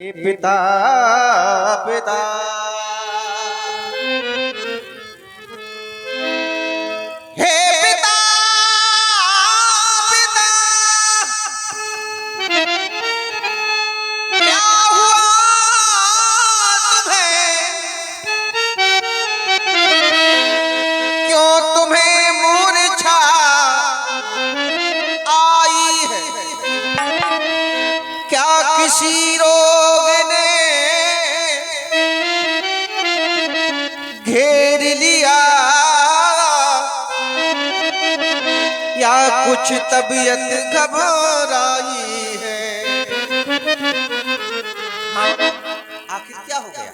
पिता पिता हे पिता पिता क्या हुआ तुम्हें, क्यों तुम्हें मूर्छा आई है, क्या किसी रोग ने घेर लिया या कुछ तबीयत घबराई है। हाँ, आखिर क्या हो गया?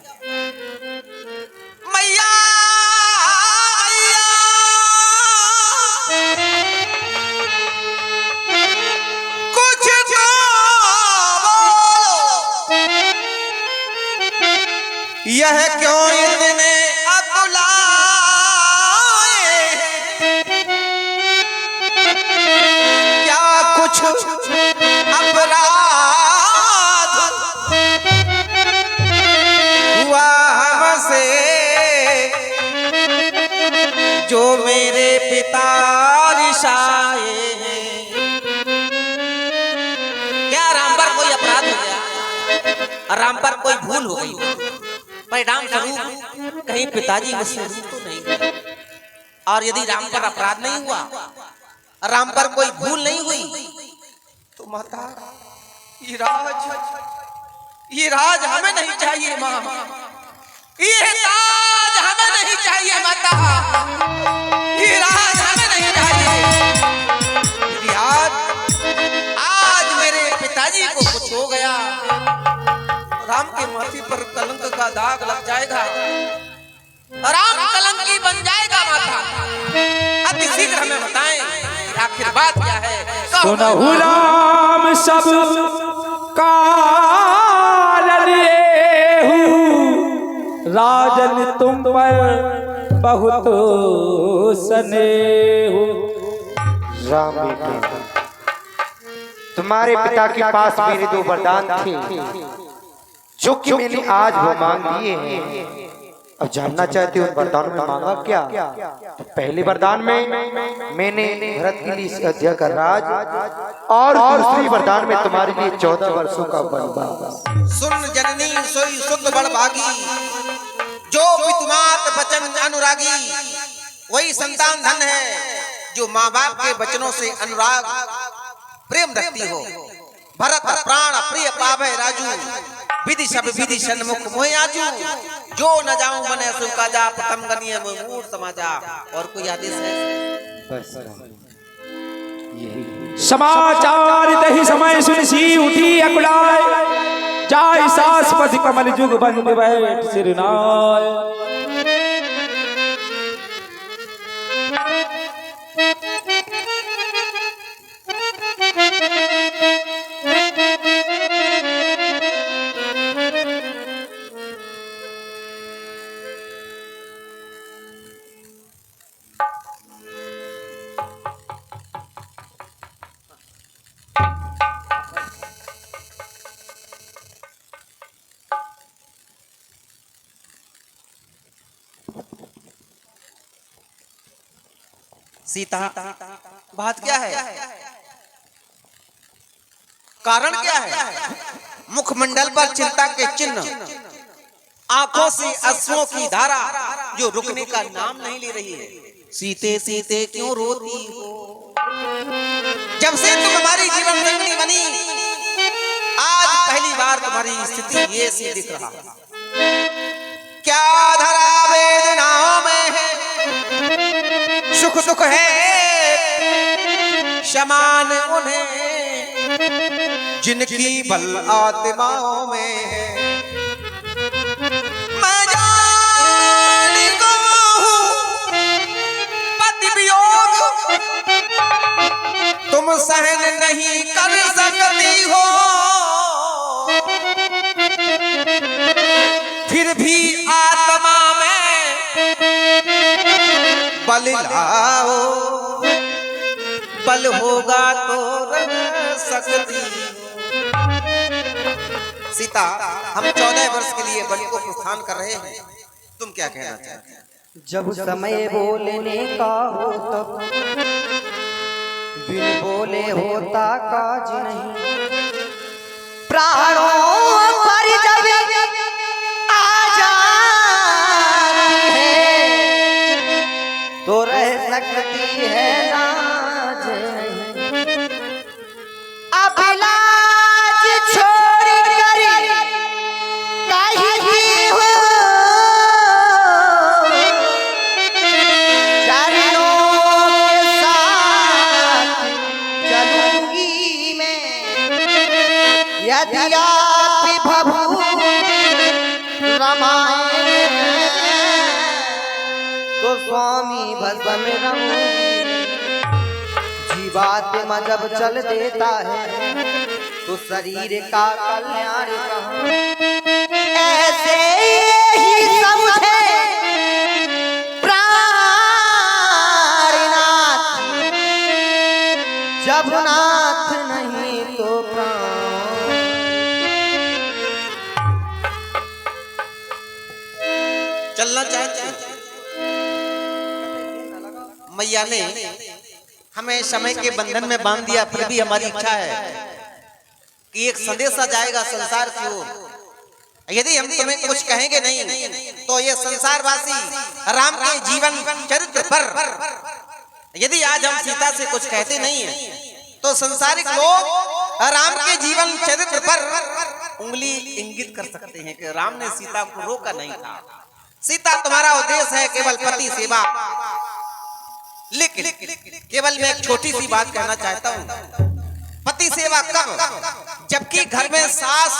मैया मैया कुछ तो बोलो, यह क्यों इतने अकुलाए, क्या कुछ अपराध हुआ हमसे जो मेरे पिता रिसाए हैं? क्या राम पर कोई अपराध हो गया, राम पर कोई भूल हो गई, परिणाम स्वरूप कहीं पिताजी मुझसे रूठ तो नहीं? और यदि राम पर अपराध नहीं हुआ, राम पर कोई भूल नहीं हुई, तो माता ये राज हमें नहीं चाहिए माँ, ये राज हमें नहीं चाहिए माता, ये राज हमें नहीं चाहिए। आज मेरे पिताजी को कुछ हो गया, राम के माथे पर कलंक का दाग लग जाएगा, राम कलंकी बन जाएगा माता। अति शीघ्र हमें बताएं आखिर बात क्या है। सुनहु राम सब काल लेहु, राजन तुम पर बहुत स्नेहु। राम बेटे, तुम्हारे पिता के पास मेरे दो वरदान थे जो कि मैंने आज वो मांग लिए हैं। अब जानना चाहते हो उन वरदानों में मांगा क्या? तो पहले वरदान में मैंने भरत के लिए अयोध्या का राज, और दूसरी वरदान में तुम्हारे लिए 14 वर्षों का वनवास। सुन जननी सोई शुद्ध बड़भागी, जो पितुमात बचन अनुरागी, वही संतान धन है जो माँ बाप के वचनों से अनुराग प्रेम रखती हो। भरत प्राण प्रिय पावे राजू, विधि सब विधि सन्मुख मोहि आजू, जो न जाऊं मने सुन का जा, प्रथम गनीय मूढ़ समाजा। और कोई आदेश है? बस समाचार दही समय सुन सी उठी अकुलाय, जाय सास पति कमल जुग बंद बैठ सिरनाय। सीता, बात क्या है, कारण क्या है? मुखमंडल पर चिंता के चिन्ह, आंखों से अश्रुओं की धारा जो रुकने का नाम नहीं ले रही है। सीते सीते क्यों रोती हो? जब से तुम हमारी जीवन संगिनी बनी, आज पहली बार तुम्हारी स्थिति ये सी दिख रहा है। क्या धरा वेदनाओं में है, सुख सुख है समान उन्हें जिनकी बल आत्माओं में है। मैं जान गया हूं पति वियोग, तुम सहन नहीं कर सकती हो, फिर भी आत्मा में बल लाओ, बल होगा तो रह सकती। सीता, हम 14 वर्ष के लिए वन को प्रस्थान कर रहे हैं, तुम क्या कहना चाहते हैं? जब समय बोलने का हो तब बिन बोले होता काज नहीं, प्राणों पर जब आ जाती है तो रह सकती है नाज नहीं। अब लाज छोड़ कर कहीं हो यदि आप भभू रमाएं तो स्वामी भस्म रंगी, जीवात्मा जब चल देता है तो शरीर का कल्याण कहाँ। ऐसे ही समझे प्राणनाथ, जब नाथ नहीं तो प्राण। चलना चाहते हैं? मैया ने हमें समय के बंधन में बांध दिया, फिर भी हमारी इच्छा है कि एक संदेशा जाएगा संसार की ओर। यदि हम तुम्हें कुछ कहेंगे नहीं तो ये संसारवासी राम के जीवन चरित्र पर, यदि आज हम सीता से कुछ कहते नहीं है तो संसारिक लोग राम के जीवन चरित्र पर उंगली इंगित कर सकते हैं कि राम ने सीता को रोका नहीं था। सीता, तुम्हारा उद्देश्य है केवल पति सेवा, लेकिन केवल मैं एक छोटी सी बात कहना चाहता हूँ। पति सेवा कब? जबकि घर में सास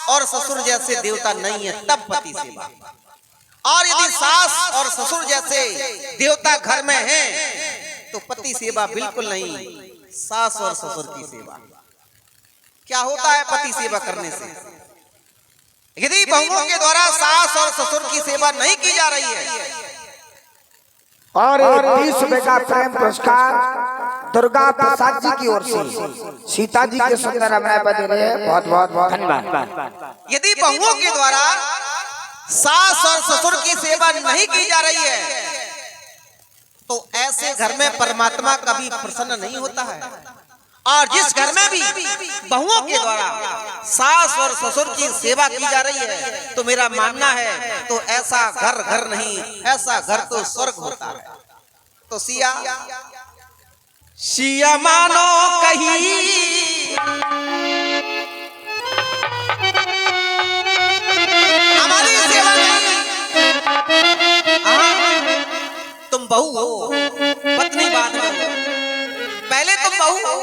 और ससुर जैसे देवता नहीं है, तब पति सेवा। और यदि सास और ससुर जैसे देवता घर में हैं तो पति सेवा बिल्कुल नहीं, सास और ससुर की सेवा। क्या होता है पति सेवा करने से? यदि बहुओं के द्वारा सास और ससुर की सेवा नहीं की जा रही है और 20 रुपए का प्रेम पुरस्कार दुर्गा प्रसाद जी की ओर से सीता जी के सुंदर अभिनय पर दे रहे हैं। बहुत बहुत धन्यवाद। यदि बहुओं के द्वारा सास और ससुर की सेवा नहीं की जा रही है तो ऐसे घर में परमात्मा कभी प्रसन्न नहीं होता है। और जिस घर में भी बहुओं के द्वारा सास और ससुर की सेवा की जा रही है तो मेरा मानना है तो ऐसा घर घर नहीं, ऐसा घर तो स्वर्ग होता है। तो सिया सिया मानो कहीं हमारी सेवा नहीं, तुम बहू हो, पत्नी बात हो, पहले तुम बहू हो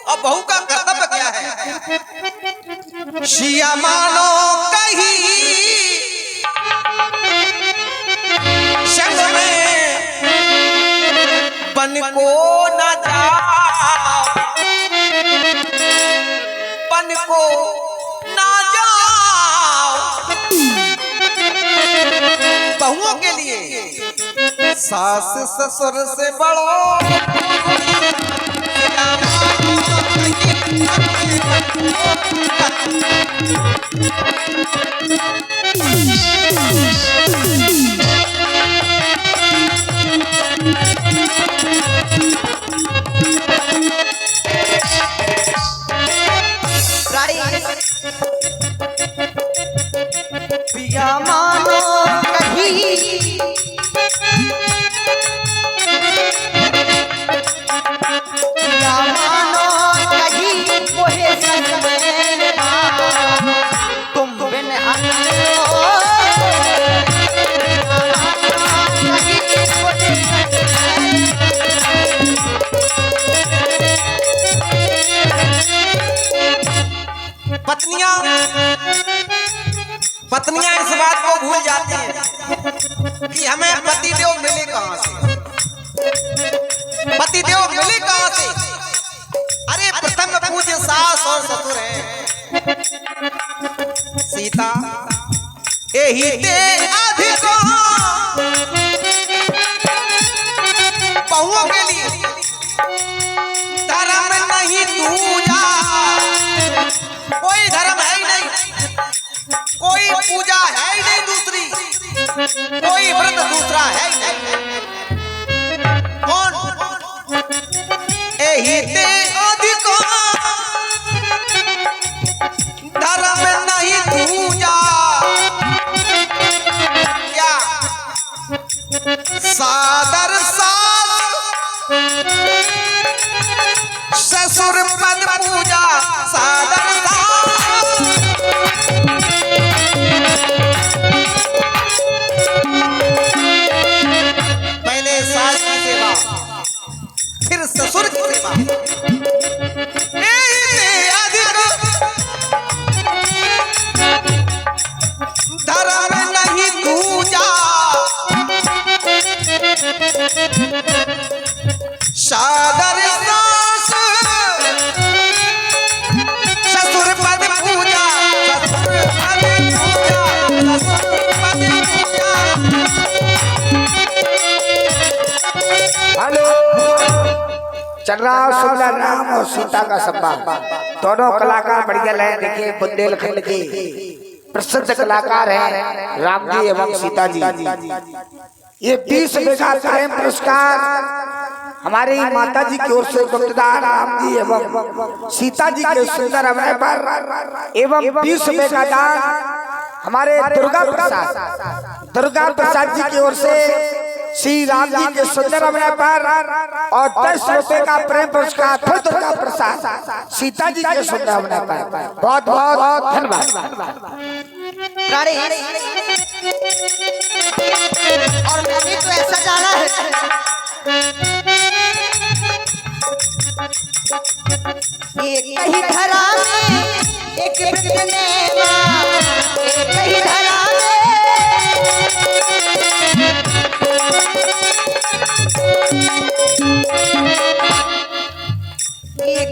और बहू का कर्तव्य क्या है? सिया मानो कहीं संग में बन को न जाओ, बन को न जाओ। बहुओं के लिए सास ससुर से बड़ो पिया मानो कहीं पिया मानो कहीं मोहे संग में तुम बिन पत्नियां इस बात को भूल जाती हैं कि हमें पतिदेव मिले कहां से, पतिदेव मिले कहां से? अरे प्रथम पूज्य सास और ससुर हैं। सीता यही ते अधिको बहुओं के लिए धर्म नहीं दूजा, कोई धर्म है ही नहीं। कोई पूजा है ही नहीं दूसरी, कोई व्रत दूसरा है ही नहीं। कौन? एही ते अधिको धर्म नहीं दूजा, क्या सादर सास ससुर पद पूजा, सादर पहले सास की सेवा, फिर ससुर की सेवा। धर्म नहीं दूजा, सादर सास ससुर पद पूजा, ससुर पद पूजा, ससुर पद पूजा। हेलो, चल रहा सुनला राम और सीता का संवाद। दोनों कलाकार बढ़िया लय देखिए, बुंदेलखंड के प्रसिद्ध कलाकार हैं राम जी एवं सीता जी। ये 20 बीघा प्रेम पुरस्कार हमारी माता जी की ओर से गुप्तदान राम जी एवं सीता जी के सुंदर अभिनय पर एवं 20 बीघा दान हमारे दुर्गा प्रसाद जी की ओर से श्री राम जी के सुंदर अभिनय पर और 10 रुपए का प्रेम पुरस्कार फिर दुर्गा प्रसाद सीता जी के सुंदर अभिनय पर। बहुत बहुत धन्यवाद। और मैंने तो ऐसा जाना है एक ही धरा में एक ही धरा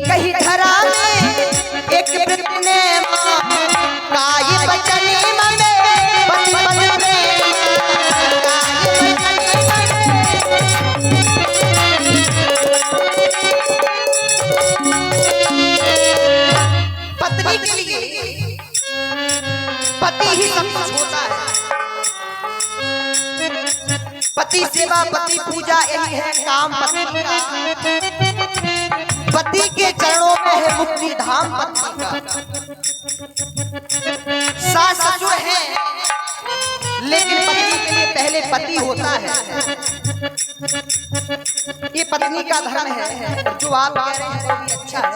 कहीं धरा में एक ने काय बचने मने पति पत्नी के लिए पति ही सब कुछ होता है। पति सेवा, पति पूजा, यही है काम पति का। पति के चरणों में है मुक्ति धाम पति का। सास ससुर है लेकिन पत्नी के लिए पहले पति होता है। ये पत्नी का धर्म है। जो आप कह रहे हैं वो भी अच्छा है।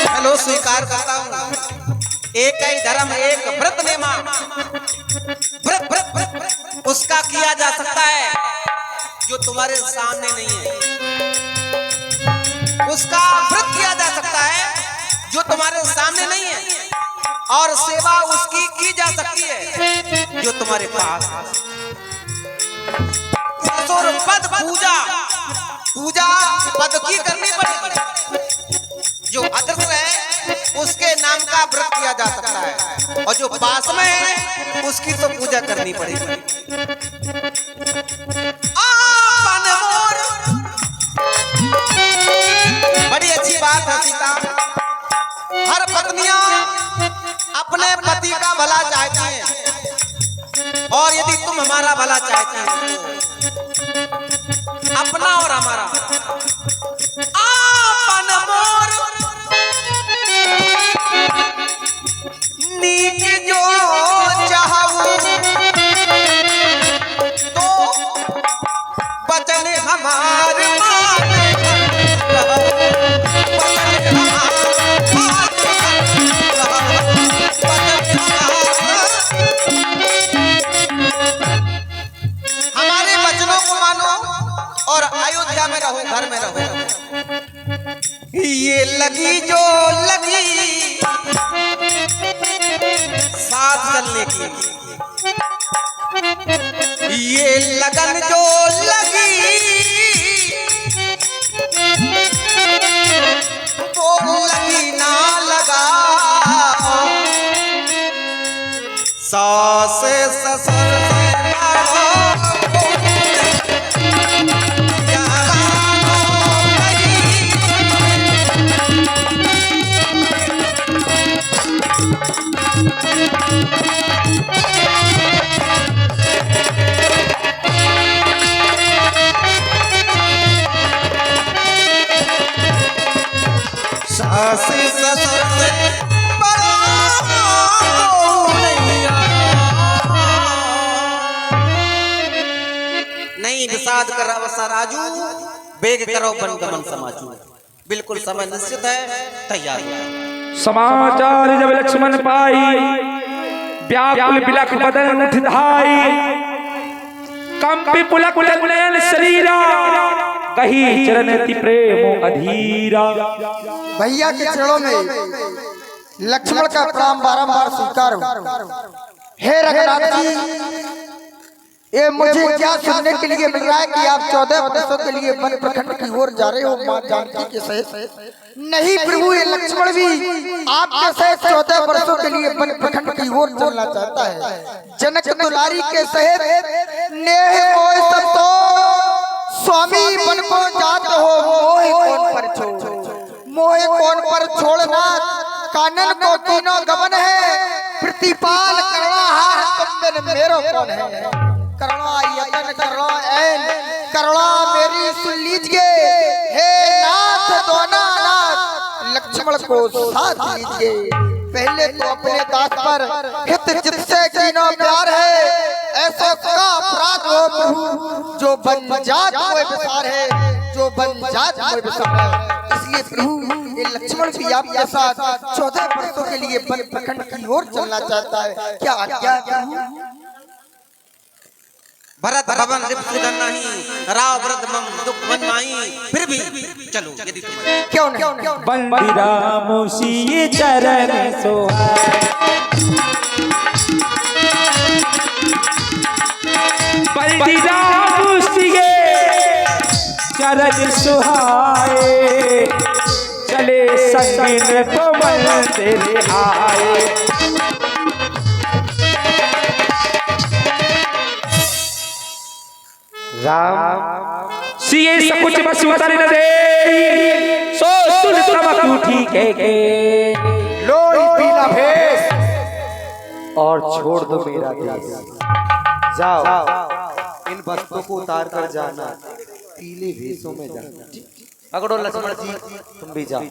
हेलो, स्वीकार करता हूँ। एक ही धर्म, एक व्रत नेमा। व्रत व्रत व्रत उसका किया जा सकता है जो तुम्हारे सामने नहीं है। उसका व्रत किया जा सकता है जो तुम्हारे सामने नहीं है, और सेवा उसकी की जा सकती है जो तुम्हारे पास है। ससुर पद पूजा, पूजा पद की करनी पड़ेगी। जो अदृश्य है उसके नाम का व्रत किया जा सकता है, और जो पास में है उसकी तो पूजा करनी पड़ेगी। बड़ी अच्छी बात है सीता। हर पत्नियां अपने पति का भला चाहती हैं, और यदि तुम हमारा भला चाहते हैं तो अपना और हमारा आपन मोर नीक जो चाहूं तो बचन हमार हमारे वचनों को मानो और अयोध्या में रहो, घर में रहो। ये लगी जो लगी साथ चलने की, ये लगन जो लगी वो लगी ना लगा। सास ससुर आशीष सबसे बड़ा नहीं विषाद कर अवसर राजू बेग करो बनगमन समाजू। बिल्कुल समय निश्चित है, तैयार हो। समाचार जब लक्ष्मण पाई व्याकुल बिलख बदन उठ धाई कंपि पुलक नयन शरीरा कही चरणति प्रेम अधीरा। भैया के चरणों में लक्ष्मण का प्रणाम बारंबार स्वीकार हो। हे रघुनाथ जी, ये मुझे क्या सुनने के लिए मिल रहा है कि आप 14 वर्षों के लिए वन प्रखंड की ओर जा रहे हो मां जानकी के सहित? नहीं प्रभु, ये लक्ष्मण भी आपके सहित 14 वर्षों के लिए वन प्रखंड की ओर चलना चाहता है। जनक दुलारी के सहित नेह मोह सब तो स्वामी वन को जात हो, मोह कौन पर छोड़, मोह कौन पर छोड़ना। कानन को तीनों गमन है, प्रतिपाल करना तुम मेरो कौन है। करुणा यतन करुणा ऐन करुणा मेरी सुन लीजिए। हे नाथ दोना नाथ लक्ष्मण को साथ लीजिए। पहले तो अपने दास पर हित चित से कीना प्यार है, ऐसा का अपराध हो प्रभु जो बन जात कोई विसार है, जो बन जात कोई विसार है। इसलिए प्रभु ये लक्ष्मण भी आपके साथ 14 वर्षों के लिए वन प्रखंड की ओर चलना चाहता है। क्या आज्ञा प्रभु? भरत भवन रिपुदन नहीं, राव वृद्ध मम दुख मन माही। फिर भी चलो यदि तुम क्यों नहीं? बंदी राम सिए चरण सोहाए, बंदी राम सिए चरण सुहाए, चले संग पवन तेरे आए। राम सिए सकुच बस उतर न दे, सो सुन तब उठी के लोई पीला भेष और छोड़ दो मेरा देश। जाओ इन वस्त्रों को उतार कर जाना, पीले भेषों में जाना। पकड़ो लक्ष्मण जी, तुम भी जाओ।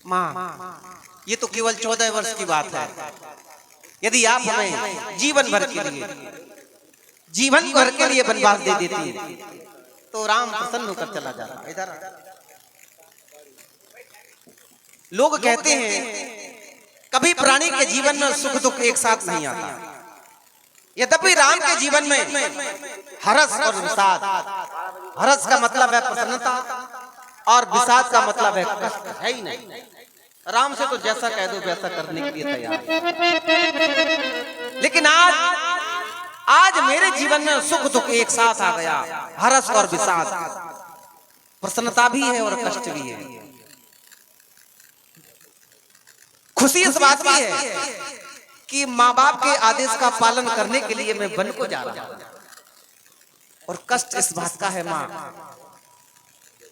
माँ, ये तो केवल 14 वर्ष की बात है। यदि आप हमें जीवन भर के लिए वनवास दे देती तो राम प्रसन्न होकर चला जाता। इधर लोग कहते हैं कभी प्राणी के जीवन में सुख दुख एक साथ नहीं आता, यद्यपि राम के जीवन में हर्ष और विषाद, हर्ष का मतलब है प्रसन्नता और विषाद का मतलब है कष्ट है ही नहीं। राम से तो जैसा कह दो वैसा करने के लिए तैयार है। लेकिन आज मेरे जीवन में सुख दुख एक साथ आ गया, हर्ष और विषाद, प्रसन्नता भी है और कष्ट भी है। खुशी इस बात की है कि माँ बाप के आदेश का पालन करने के लिए मैं वन को जा रहा हूं, और कष्ट इस बात का है माँ,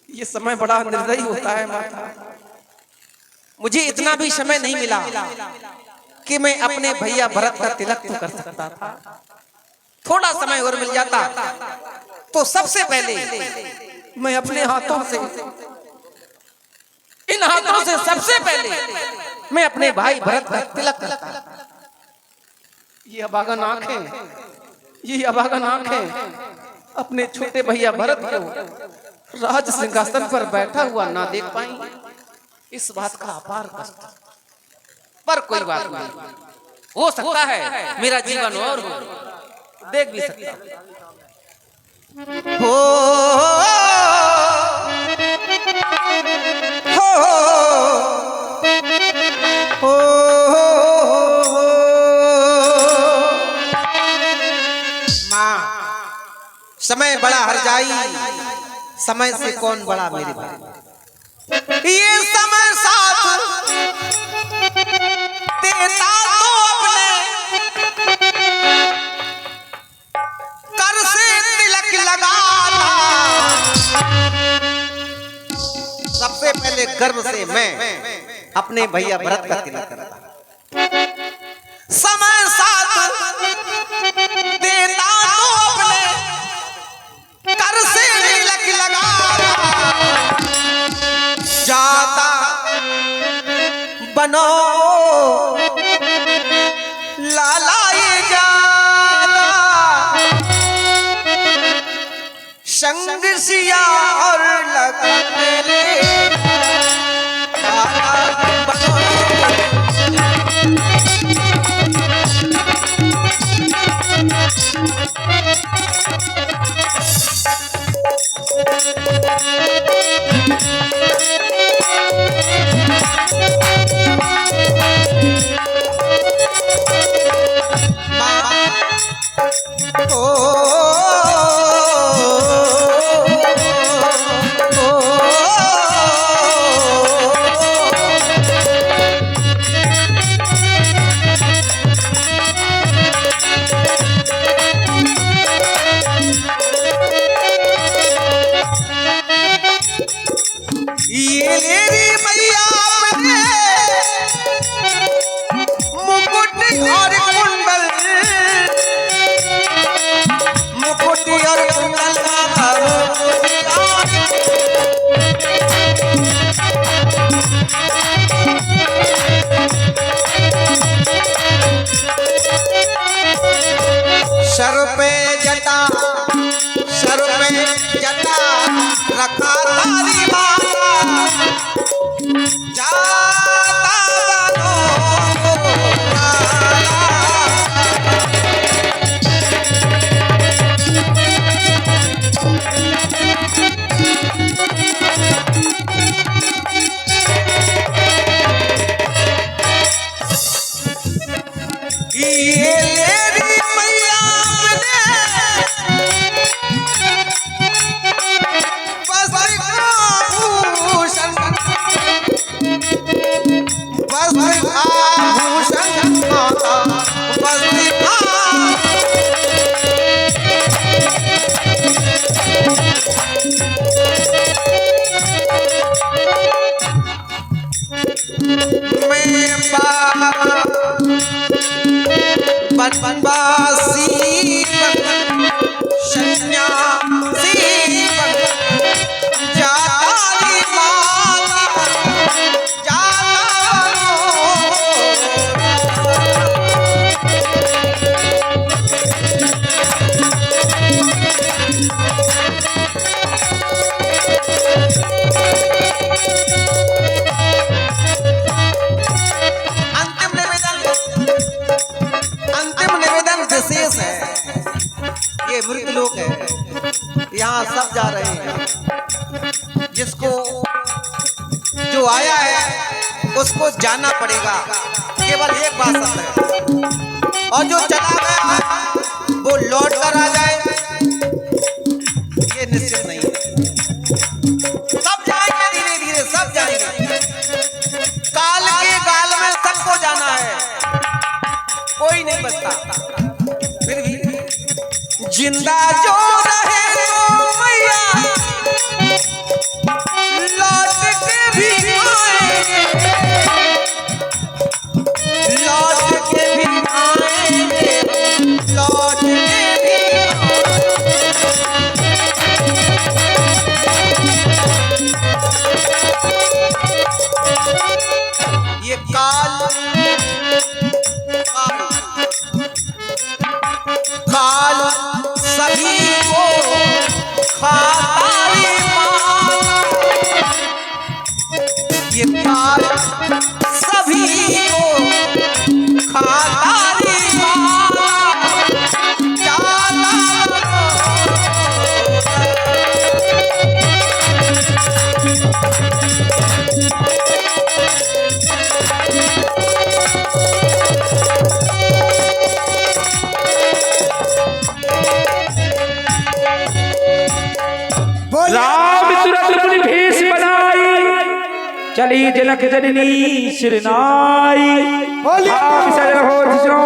ये समय बड़ा निर्दयी होता है माता। मुझे इतना भी समय नहीं मिला कि मैं अपने भैया भरत का तिलक तो कर सकता था। थोड़ा समय और मिल जाता तो सबसे पहले मैं अपने हाथों से, इन हाथों से सबसे पहले मैं अपने भाई भरत का तिलक करता। ये अभागन आंखें, ये अभागन आंखें अपने छोटे भैया भरत को राज सिंहासन पर बैठा हुआ ना देख पाई, इस बात का अपार कष्ट। पर कोई बात नहीं, हो सकता है मेरा जीवन और हो, देख भी सकता हो। माँ, समय बड़ा हरजाई, समय से कौन बड़ा मेरे भाई। ये समय साथ देता तो अपने कर से तिलक लगाता। सबसे पहले गर्व से मैं अपने भैया भरत का तिलक करता। समय साथ सिया और लखन ले ये लेरी मैया अपने मुकुट और कुंडल मुकुट और कुंडल सर पे जटा रखा तारी माला जाता बनो ये लेरी मैया बनवासी सन्यासी जाताली माला अंतिम निवेदन विशेष है। ये मृत लोक है, यहाँ सब जा रहे हैं। जिसको जो आया है उसको जाना पड़ेगा, केवल एक बात सत्य है। और जो चला गया है वो लौट कर आ जाए ये निश्चित नहीं है। सब जाएंगे, धीरे धीरे सब जाएंगे। काल के गाल में सबको जाना है, कोई नहीं बचता। फिर भी जिंदा जो रहे तो मैया लौट के भी आएंगे, लौट के भी आएंगे, लौट के भी आएंगे। ये काल सभी को खातारी माला, ये काल सभी को खातारी माला जाता राम तुरंत मुनि भेष बनाई चली जनक जननी सिरनाई।